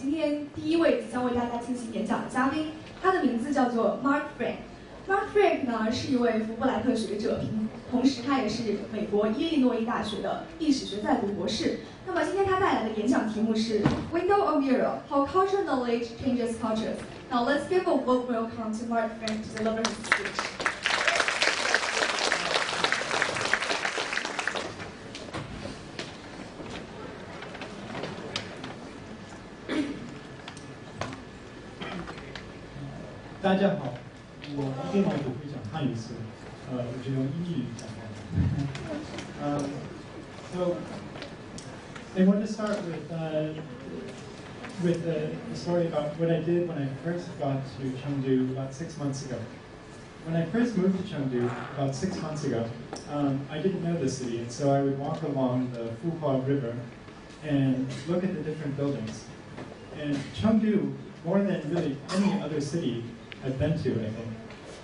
今天第一位即将为大家进行演讲的嘉宾，他的名字叫做 Mark Frank。Mark Frank 呢是一位福布莱克学者，同时他也是美国伊利诺伊大学的历史学在读博士。那么今天他带来的演讲题目是 Window of Europe: How Cultural Knowledge Changes Cultures. Now let's give a warm welcome to Mark Frank to deliver his speech. 大家好，我一定要不会讲汉语词，我就用英语讲话。So I want to start with the story about what I did when I first got to Chengdu about 6 months ago. When I first moved to Chengdu about 6 months ago, I didn't know the city, and so I would walk along the Fuhua River and look at the different buildings. And Chengdu, more than really any other city I've been to, I think,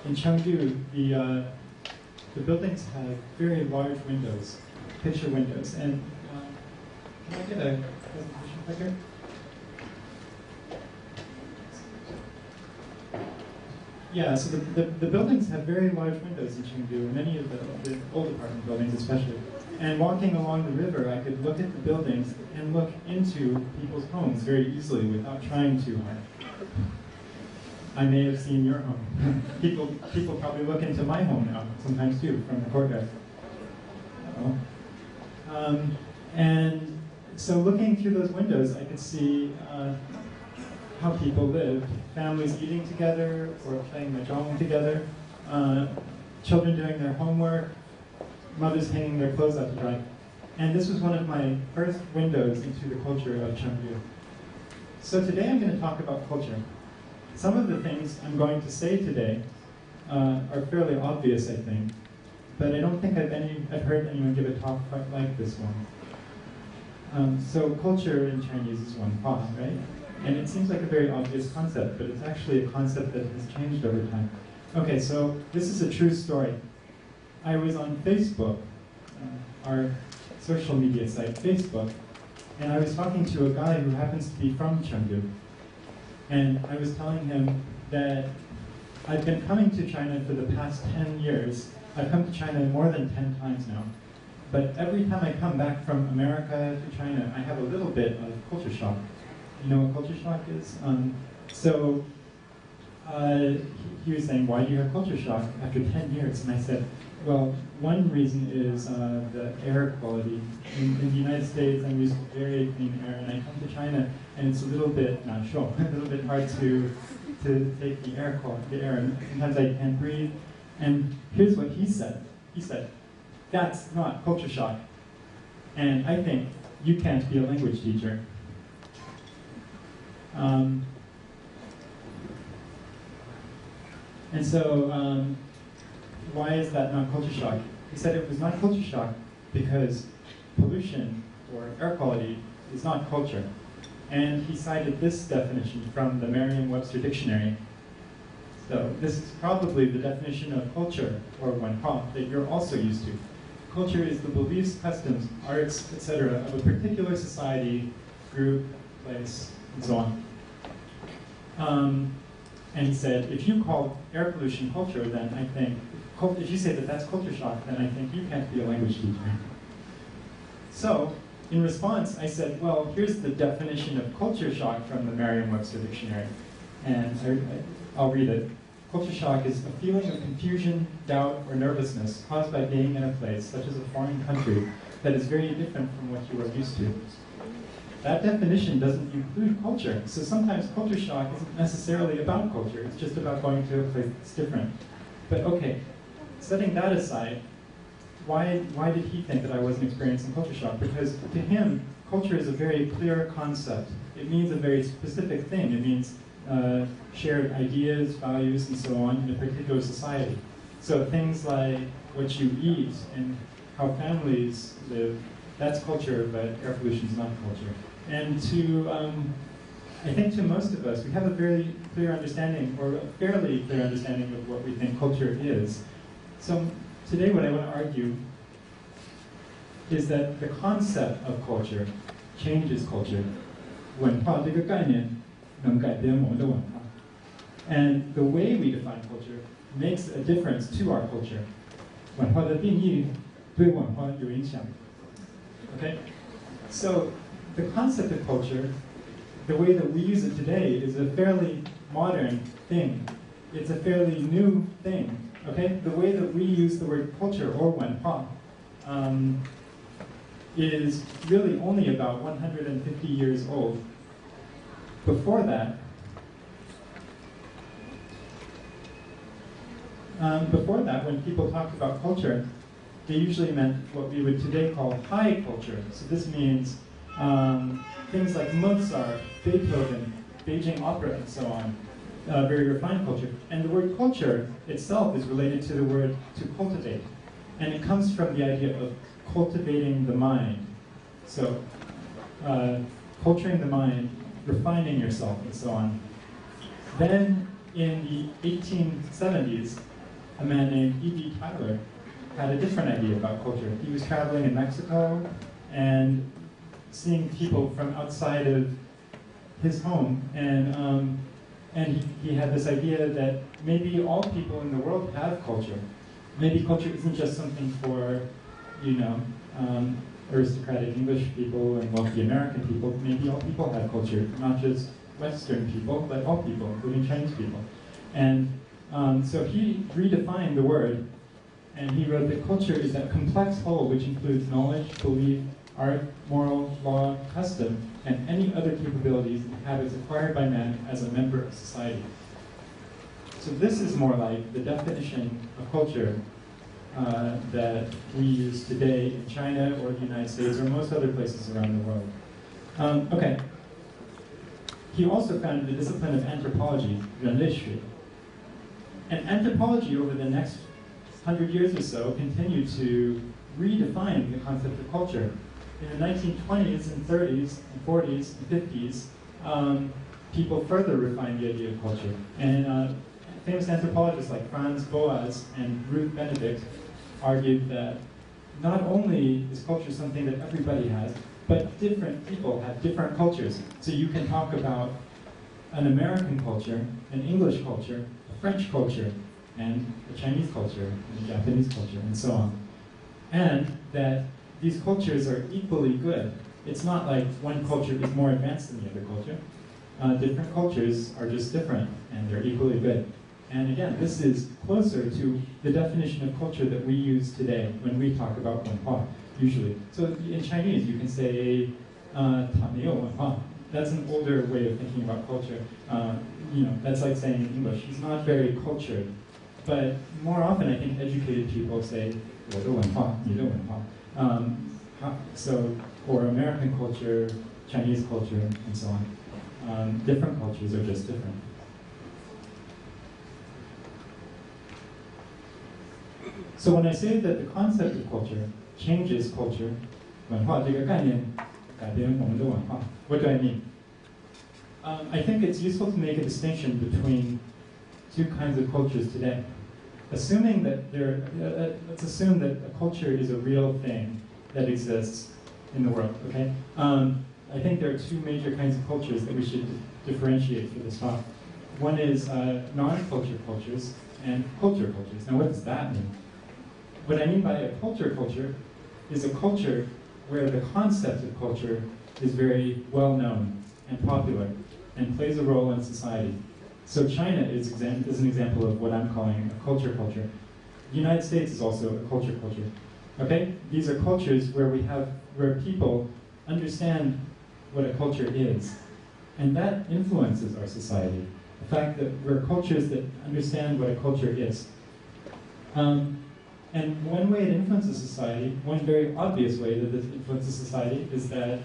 in Chengdu, the buildings have very large windows, picture windows. And can I get a presentation clicker? Yeah, so the buildings have very large windows in Chengdu, many of the old apartment buildings especially. And walking along the river, I could look at the buildings and look into people's homes very easily without trying too hard. I may have seen your home. people probably look into my home now, sometimes too, from the courtyard. And so looking through those windows, I could see how people live. Families eating together or playing mahjong together, children doing their homework, mothers hanging their clothes out to dry. And this was one of my first windows into the culture of Chengdu. So today I'm going to talk about culture. Some of the things I'm going to say today are fairly obvious, I think, but I don't think I've heard anyone give a talk quite like this one. So culture in Chinese is wanhua, right? And it seems like a very obvious concept, but it's actually a concept that has changed over time. Okay, so this is a true story. I was on Facebook, our social media site, Facebook, and I was talking to a guy who happens to be from Chengdu. And I was telling him that I've been coming to China for the past 10 years. I've come to China more than 10 times now. But every time I come back from America to China, I have a little bit of culture shock. You know what culture shock is? He was saying, why do you have culture shock after 10 years? And I said, well, one reason is the air quality. In the United States, I'm used to very clean air, and I come to China, and it's a little bit, not sure, a little bit hard to take the air quality, and sometimes I can't breathe. And here's what he said. He said, that's not culture shock. And I think you can't be a language teacher. And so, why is that not culture shock? He said it was not culture shock because pollution or air quality is not culture. And he cited this definition from the Merriam-Webster dictionary. So this is probably the definition of culture, or wanhua, that you're also used to. Culture is the beliefs, customs, arts, etc. of a particular society, group, place, and so on. And he said, if you call air pollution culture, then I think, if you say that that's culture shock, then I think you can't be a language teacher. So, in response, I said, well, here's the definition of culture shock from the Merriam-Webster dictionary. And I'll read it. Culture shock is a feeling of confusion, doubt, or nervousness caused by being in a place, such as a foreign country, that is very different from what you are used to. That definition doesn't include culture, so sometimes culture shock isn't necessarily about culture, it's just about going to a place that's different. But okay, setting that aside, why did he think that I wasn't experiencing culture shock? Because to him, culture is a very clear concept. It means a very specific thing. It means shared ideas, values, and so on in a particular society. So things like what you eat and how families live, that's culture, but air pollution is not culture. And I think to most of us, we have a very clear understanding, or a fairly clear understanding of what we think culture is. So today what I want to argue is that the concept of culture changes culture. 文化这个概念能改变我们的文化。And the way we define culture makes a difference to our culture. 文化的定义对文化有影响。Okay? So the concept of culture, the way that we use it today, is a fairly modern thing. It's a fairly new thing. Okay? The way that we use the word culture or 文化 is really only about 150 years old. Before that, when people talked about culture, they usually meant what we would today call high culture. So this means things like Mozart, Beethoven, Beijing opera, and so on. Very refined culture. And the word culture itself is related to the word to cultivate. And it comes from the idea of cultivating the mind. So culturing the mind, refining yourself, and so on. Then in the 1870s, a man named E.B. Tyler had a different idea about culture. He was traveling in Mexico and seeing people from outside of his home, and he had this idea that maybe all people in the world have culture. Maybe culture isn't just something for, aristocratic English people and wealthy American people. Maybe all people have culture, not just Western people, but all people, including Chinese people. And so he redefined the word, and he wrote that culture is that complex whole which includes knowledge, belief, art, moral, law, custom, and any other capabilities and habits acquired by man as a member of society. So this is more like the definition of culture that we use today in China or the United States or most other places around the world. Okay. He also founded the discipline of anthropology, 人类学. And anthropology over the next 100 years or so continued to redefine the concept of culture. In the 1920s and 30s and 40s and 50s, people further refined the idea of culture. And famous anthropologists like Franz Boas and Ruth Benedict argued that not only is culture something that everybody has, but different people have different cultures. So you can talk about an American culture, an English culture, a French culture, and a Chinese culture, and a Japanese culture, and so on. And that these cultures are equally good. It's not like one culture is more advanced than the other culture. Different cultures are just different, and they're equally good. And again, this is closer to the definition of culture that we use today when we talk about 文化, usually. So in Chinese, you can say 它没有文化. That's an older way of thinking about culture. That's like saying in English, he's not very cultured. But more often, I think educated people say 我的文化,你的文化. Or American culture, Chinese culture, and so on. Different cultures are just different. So when I say that the concept of culture changes culture, 文化这个概念改变我们的文化, what do I mean? I think it's useful to make a distinction between two kinds of cultures today. Assuming that let's assume that a culture is a real thing that exists in the world, okay? I think there are two major kinds of cultures that we should differentiate for this talk. One is non-culture cultures and culture cultures. Now what does that mean? What I mean by a culture is a culture where the concept of culture is very well known and popular and plays a role in society. So China is an example of what I'm calling a culture. The United States is also a culture. Okay? These are cultures where people understand what a culture is. And that influences our society. The fact that we're cultures that understand what a culture is. And one way it influences society, one very obvious way that this influences society, is that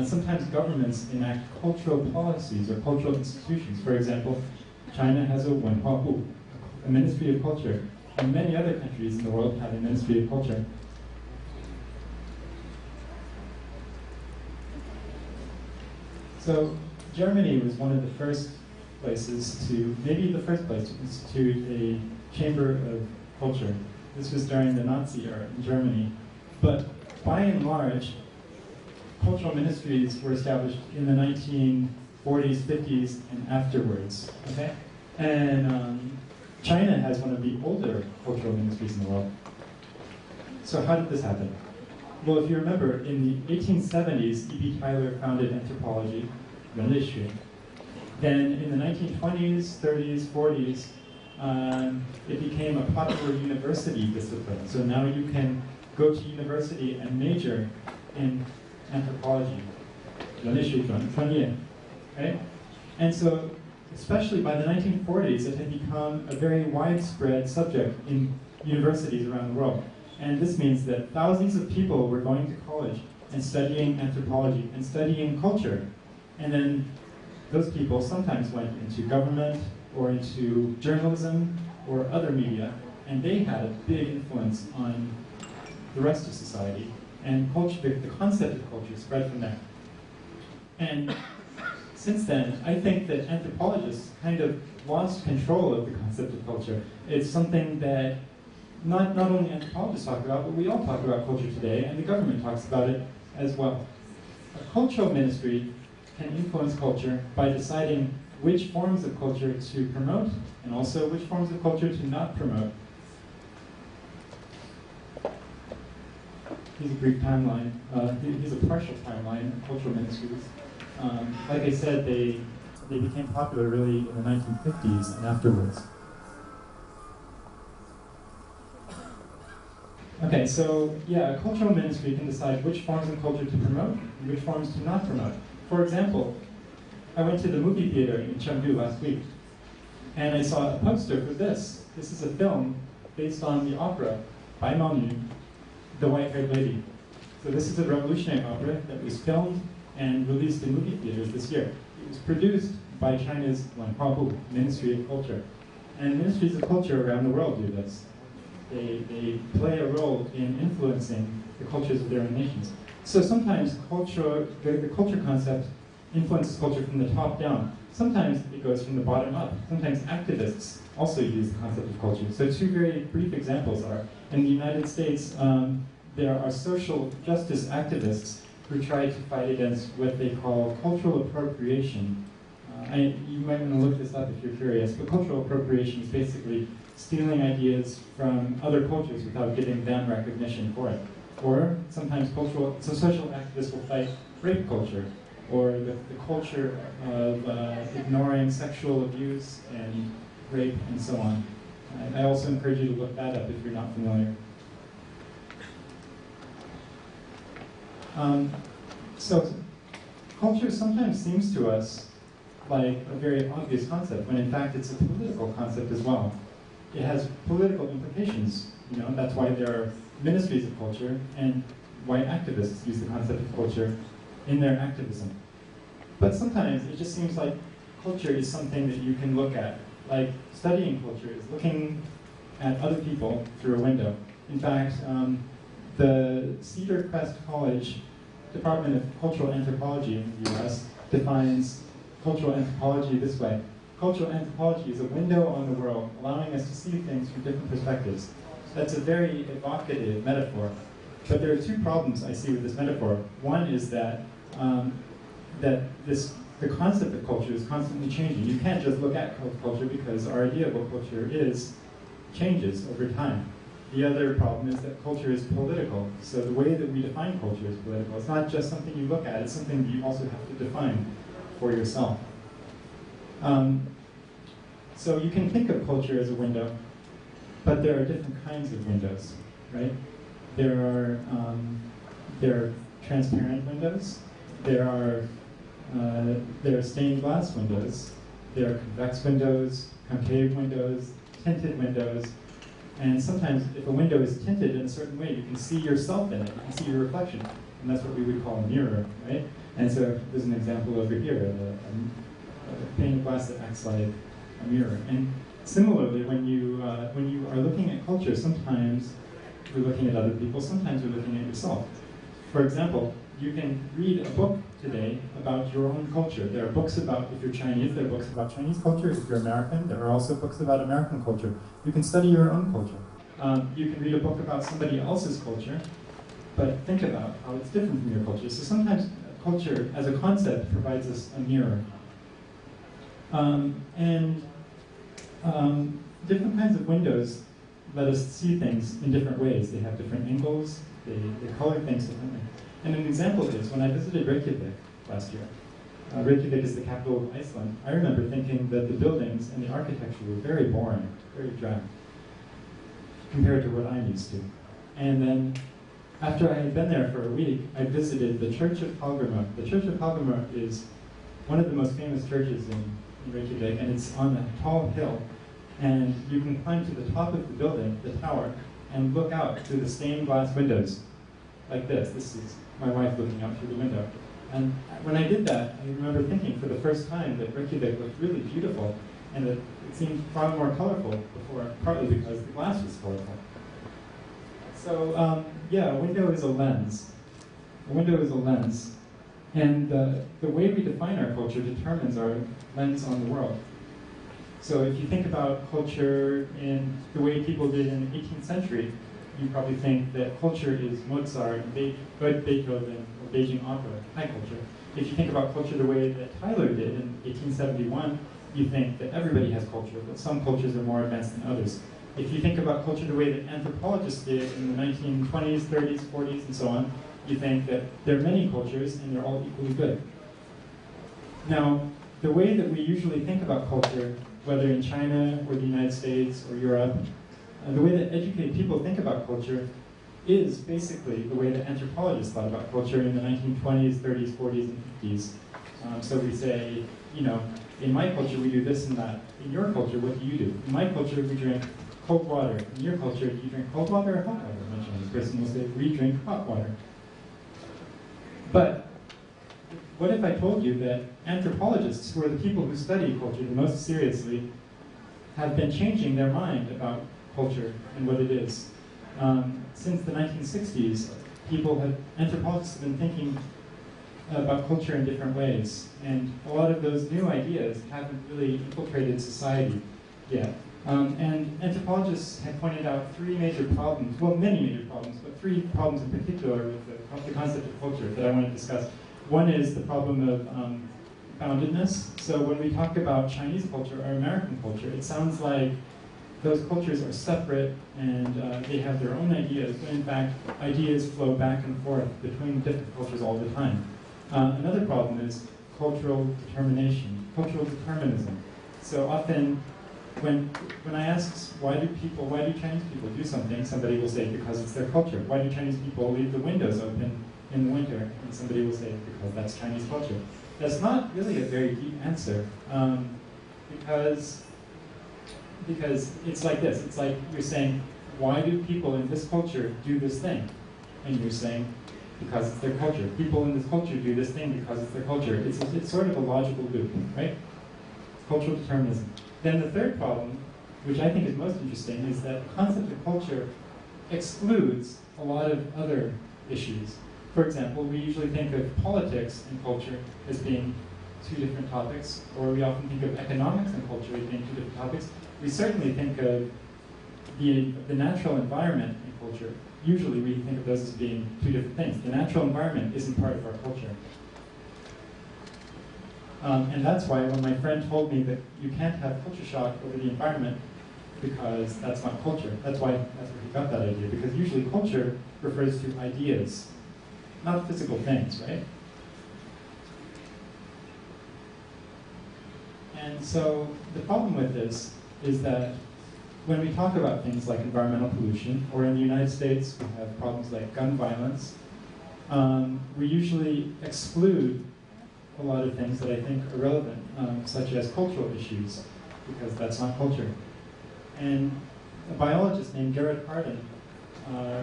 sometimes governments enact cultural policies or cultural institutions. For example, China has a 文化部, a Ministry of Culture, and many other countries in the world have a Ministry of Culture. So Germany was one of the first places maybe the first place to institute a chamber of culture. This was during the Nazi era in Germany. But by and large, cultural ministries were established in the 1940s, 50s, and afterwards. Okay, and China has one of the older cultural ministries in the world. So how did this happen? Well, if you remember, in the 1870s, E.B. Tyler founded anthropology, 人类学. Then in the 1920s, 30s, 40s, it became a popular university discipline. So now you can go to university and major in anthropology, 人类学专业, right? And so, especially by the 1940s, it had become a very widespread subject in universities around the world. And this means that thousands of people were going to college and studying anthropology and studying culture. And then those people sometimes went into government or into journalism or other media, and they had a big influence on the rest of society. And culture, the concept of culture spread from there. And since then, I think that anthropologists kind of lost control of the concept of culture. It's something that not only anthropologists talk about, but we all talk about culture today, and the government talks about it as well. A cultural ministry can influence culture by deciding which forms of culture to promote, and also which forms of culture to not promote. Here's a brief timeline. Here's a partial timeline of cultural ministries. Like I said, they became popular really in the 1950s and afterwards. Okay, so yeah, a cultural ministry can decide which forms of culture to promote and which forms to not promote. For example, I went to the movie theater in Chengdu last week, and I saw a poster for this. This is a film based on the opera Bai Mao Nu, The White-Haired Lady. So this is a revolutionary opera that was filmed and released in movie theaters this year. It was produced by China's Wanhuabu, Ministry of Culture. And ministries of culture around the world do this. They play a role in influencing the cultures of their own nations. So sometimes culture, the culture concept influences culture from the top down. Sometimes it goes from the bottom up. Sometimes activists also use the concept of culture. So two very brief examples are, in the United States, there are social justice activists who try to fight against what they call cultural appropriation. You might want to look this up if you're curious, but cultural appropriation is basically stealing ideas from other cultures without giving them recognition for it. Or sometimes social activists will fight rape culture, or the culture of ignoring sexual abuse and rape and so on. I also encourage you to look that up if you're not familiar. So culture sometimes seems to us like a very obvious concept, when in fact it's a political concept as well. It has political implications, that's why there are ministries of culture, and why activists use the concept of culture in their activism. But sometimes it just seems like culture is something that you can look at. Like studying culture is looking at other people through a window. In fact, the Cedar Crest College Department of Cultural Anthropology in the US defines cultural anthropology this way. Cultural anthropology is a window on the world, allowing us to see things from different perspectives. That's a very evocative metaphor. But there are two problems I see with this metaphor. One is that the concept of culture is constantly changing. You can't just look at culture because our idea of what culture is changes over time. The other problem is that culture is political. So the way that we define culture is political. It's not just something you look at, it's something that you also have to define for yourself. So you can think of culture as a window, but there are different kinds of windows, right? There are transparent windows, there are stained glass windows, there are convex windows, concave windows, tinted windows, and sometimes if a window is tinted in a certain way, you can see yourself in it, you can see your reflection, and that's what we would call a mirror, right? And so there's an example over here, a pane of glass that acts like a mirror. And similarly, when you are looking at culture, sometimes you're looking at other people, sometimes you're looking at yourself. For example, you can read a book today about your own culture. There are books about, if you're Chinese, there are books about Chinese culture. If you're American, there are also books about American culture. You can study your own culture. You can read a book about somebody else's culture, but think about how it's different from your culture. So sometimes culture, as a concept, provides us a mirror. Different kinds of windows let us see things in different ways. They have different angles, they color things differently. And an example is, when I visited Reykjavik last year, Reykjavik is the capital of Iceland, I remember thinking that the buildings and the architecture were very boring, very dry, compared to what I'm used to. And then, after I had been there for a week, I visited the Church of Hallgrímur. The Church of Hallgrímur is one of the most famous churches in Reykjavik, and it's on a tall hill. And you can climb to the top of the building, the tower, and look out through the stained glass windows, like this. This is my wife looking out through the window. And when I did that, I remember thinking for the first time that Reykjavik looked really beautiful, and that it seemed far more colorful before, partly because the glass was colorful. So, yeah, a window is a lens. A window is a lens. And the way we define our culture determines our lens on the world. So if you think about culture in the way people did in the 18th century, you probably think that culture is Mozart, Beethoven, or Beijing opera, high culture. If you think about culture the way that Tyler did in 1871, you think that everybody has culture, but some cultures are more advanced than others. If you think about culture the way that anthropologists did in the 1920s, 30s, 40s, and so on, you think that there are many cultures and they're all equally good. Now, the way that we usually think about culture, whether in China or the United States or Europe, the way that educated people think about culture is basically the way that anthropologists thought about culture in the 1920s, 30s, 40s, and 50s. So we say, you know, in my culture we do this and that. In your culture, what do you do? In my culture, we drink cold water. In your culture, do you drink cold water or hot water? My Chinese person will say, we drink hot water. But what if I told you that anthropologists, who are the people who study culture the most seriously, have been changing their mind about culture and what it is? Since the 1960s, anthropologists have been thinking about culture in different ways, and a lot of those new ideas haven't really infiltrated society yet. And anthropologists have pointed out three major problems, well, many major problems, but three problems in particular with the concept of culture that I want to discuss. One is the problem of boundedness. So when we talk about Chinese culture or American culture, it sounds like those cultures are separate and they have their own ideas, but in fact, ideas flow back and forth between different cultures all the time. Another problem is cultural determination, cultural determinism. So often, when I ask why do Chinese people do something, somebody will say because it's their culture. Why do Chinese people leave the windows open in the winter? And somebody will say because that's Chinese culture. That's not really a very deep answer, because it's like this. It's like you're saying, why do people in this culture do this thing? And you're saying, because it's their culture. People in this culture do this thing because it's their culture. It's sort of a logical loop, right? Cultural determinism. Then the third problem, which I think is most interesting, is that the concept of culture excludes a lot of other issues. For example, we usually think of politics and culture as being two different topics, or we often think of economics and culture as being two different topics. We certainly think of the natural environment and culture. Usually we think of those as being two different things. The natural environment isn't part of our culture. And that's why when my friend told me that you can't have culture shock over the environment because that's not culture, that's where he got that idea, because usually culture refers to ideas, not physical things, right? And so the problem with this is that when we talk about things like environmental pollution, or in the United States we have problems like gun violence, we usually exclude a lot of things that I think are relevant, such as cultural issues, because that's not culture. And a biologist named Garrett Hardin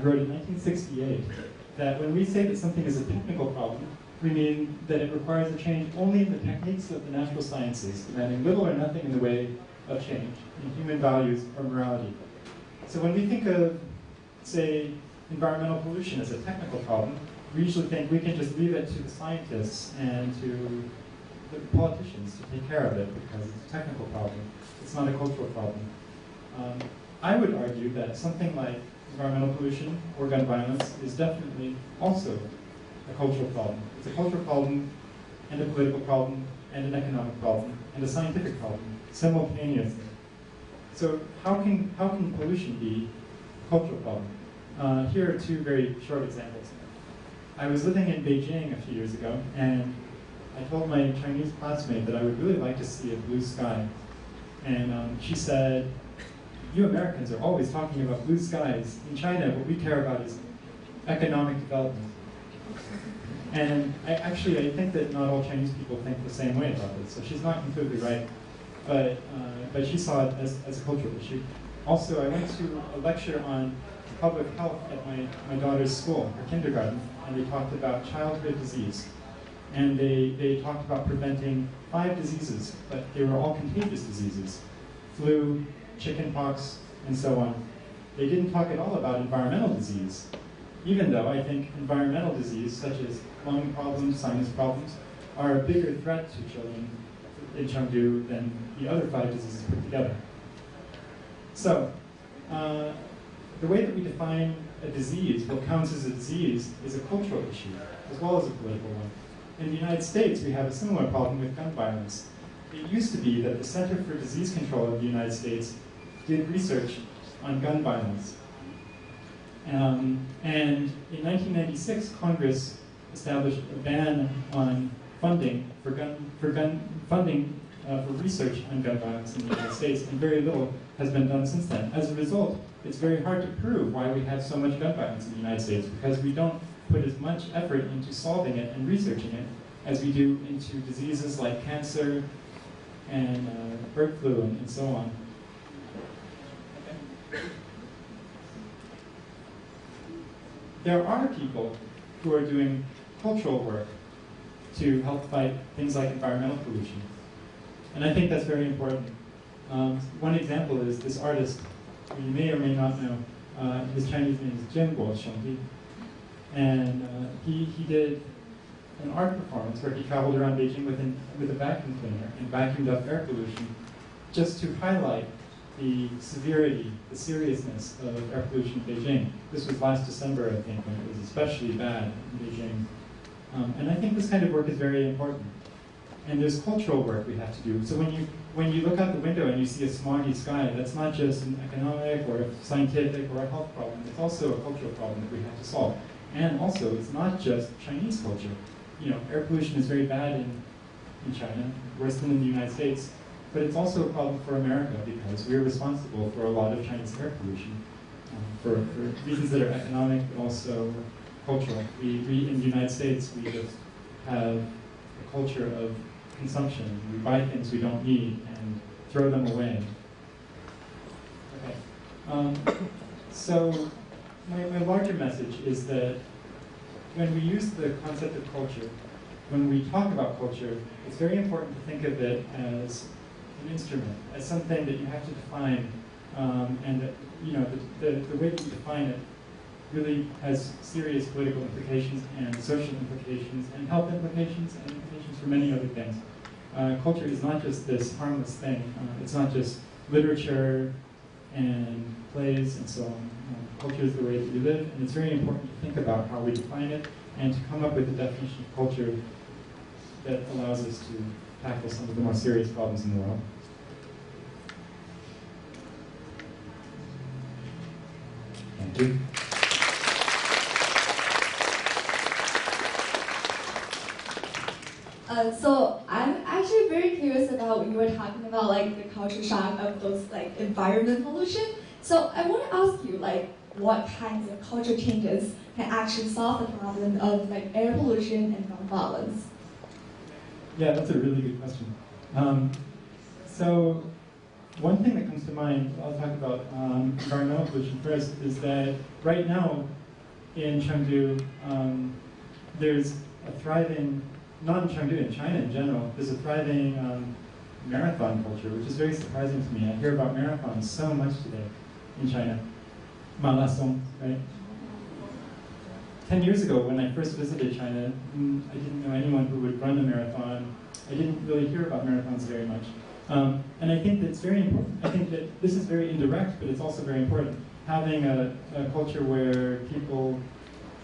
wrote in 1968 that when we say that something is a technical problem, we mean that it requires a change only in the techniques of the natural sciences, demanding little or nothing in the way of change in human values or morality. So when we think of, say, environmental pollution as a technical problem, we usually think we can just leave it to the scientists and to the politicians to take care of it because it's a technical problem. It's not a cultural problem. I would argue that something like environmental pollution or gun violence is definitely also a cultural problem. It's a cultural problem and a political problem and an economic problem and a scientific problem simultaneously. So how can pollution be a cultural problem? Here are two very short examples. I was living in Beijing a few years ago, and I told my Chinese classmate that I would really like to see a blue sky. And she said, "You Americans are always talking about blue skies. In China, what we care about is economic development." And I think that not all Chinese people think the same way about this, so she's not completely right. But she saw it as a cultural issue. Also, I went to a lecture on public health at my daughter's school, her kindergarten, and they talked about childhood disease. And they talked about preventing 5 diseases, but they were all contagious diseases: flu, chickenpox, and so on. They didn't talk at all about environmental disease, even though I think environmental disease, such as lung problems, sinus problems, are a bigger threat to children in Chengdu than the other 5 diseases put together. So, the way that we define a disease, what counts as a disease, is a cultural issue, as well as a political one. In the United States, we have a similar problem with gun violence. It used to be that the Center for Disease Control of the United States did research on gun violence. And in 1996, Congress established a ban on funding for research on gun violence in the United States, and very little has been done since then. As a result, it's very hard to prove why we have so much gun violence in the United States, because we don't put as much effort into solving it and researching it as we do into diseases like cancer and bird flu and so on. Okay. There are people who are doing cultural work to help fight things like environmental pollution. And I think that's very important. One example is this artist, who you may or may not know. His Chinese name is Chengdu. And he did an art performance where he traveled around Beijing with a vacuum cleaner and vacuumed up air pollution, just to highlight the severity, the seriousness of air pollution in Beijing. This was last December, I think, when it was especially bad in Beijing. And I think this kind of work is very important. And there's cultural work we have to do. So when you look out the window and you see a smoggy sky, that's not just an economic or a scientific or a health problem. It's also a cultural problem that we have to solve. And also, it's not just Chinese culture. You know, air pollution is very bad in China, worse than in the United States. But it's also a problem for America, because we're responsible for a lot of Chinese air pollution for reasons that are economic, but also cultural. We in the United States, we just have a culture of consumption. We buy things we don't need and throw them away. Okay. So my larger message is that when we use the concept of culture, when we talk about culture, it's very important to think of it as an instrument, as something that you have to define, and that the way that you define it really has serious political implications and social implications and health implications and implications for many other things. Culture is not just this harmless thing. It's not just literature and plays and so on. Culture is the way that we live, and it's very important to think about how we define it and to come up with a definition of culture that allows us to tackle some of the more serious problems in the world. Thank you. So I'm actually very curious about when you were talking about like the culture shock of those like environment pollution. So I want to ask you like what kinds of culture changes can actually solve the problem of like air pollution and gun violence? Yeah, that's a really good question. So one thing that comes to mind, I'll talk about environmental pollution first, is that right now in Chengdu, there's a thriving, not in Chengdu, in China in general, there's a thriving marathon culture, which is very surprising to me. I hear about marathons so much today in China. Marathon, right? 10 years ago, when I first visited China, I didn't know anyone who would run a marathon. I didn't really hear about marathons very much. And I think that's very important. I think that this is very indirect, but it's also very important. having a culture where people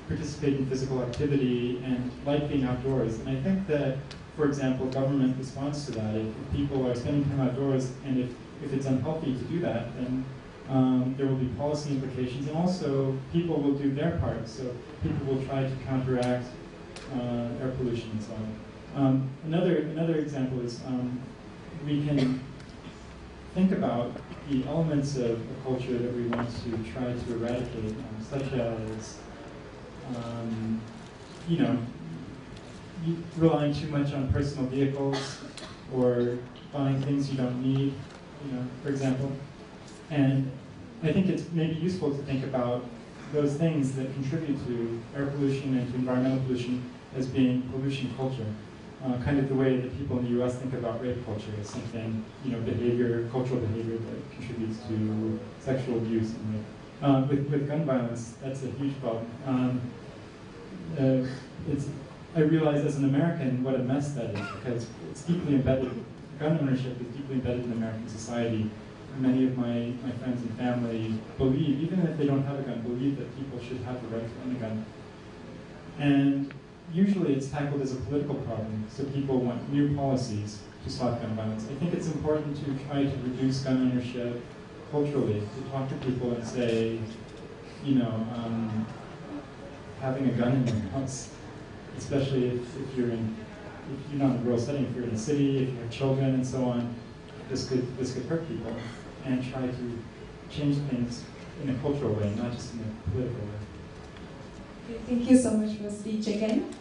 participate in physical activity and like being outdoors. And I think that, for example, government responds to that. If people are spending time outdoors and if it's unhealthy to do that, then there will be policy implications, and also people will do their part. So people will try to counteract air pollution and so on. Another example is we can think about the elements of a culture that we want to try to eradicate, such as relying too much on personal vehicles or buying things you don't need, for example. And I think it's maybe useful to think about those things that contribute to air pollution and to environmental pollution as being pollution culture. Kind of the way that people in the U.S. think about rape culture as something, cultural behavior that contributes to sexual abuse and rape. With gun violence, that's a huge problem. I realize as an American what a mess that is, because it's deeply embedded. Gun ownership is deeply embedded in American society. Many of my friends and family believe, even if they don't have a gun, believe that people should have the right to own a gun. And usually it's tackled as a political problem, so people want new policies to stop gun violence. I think it's important to try to reduce gun ownership culturally, to talk to people and say, having a gun in your house, especially if you're not in a rural setting, if you're in a city, if you have children and so on, this could hurt people, and try to change things in a cultural way, not just in a political way. Thank you so much for the speech again.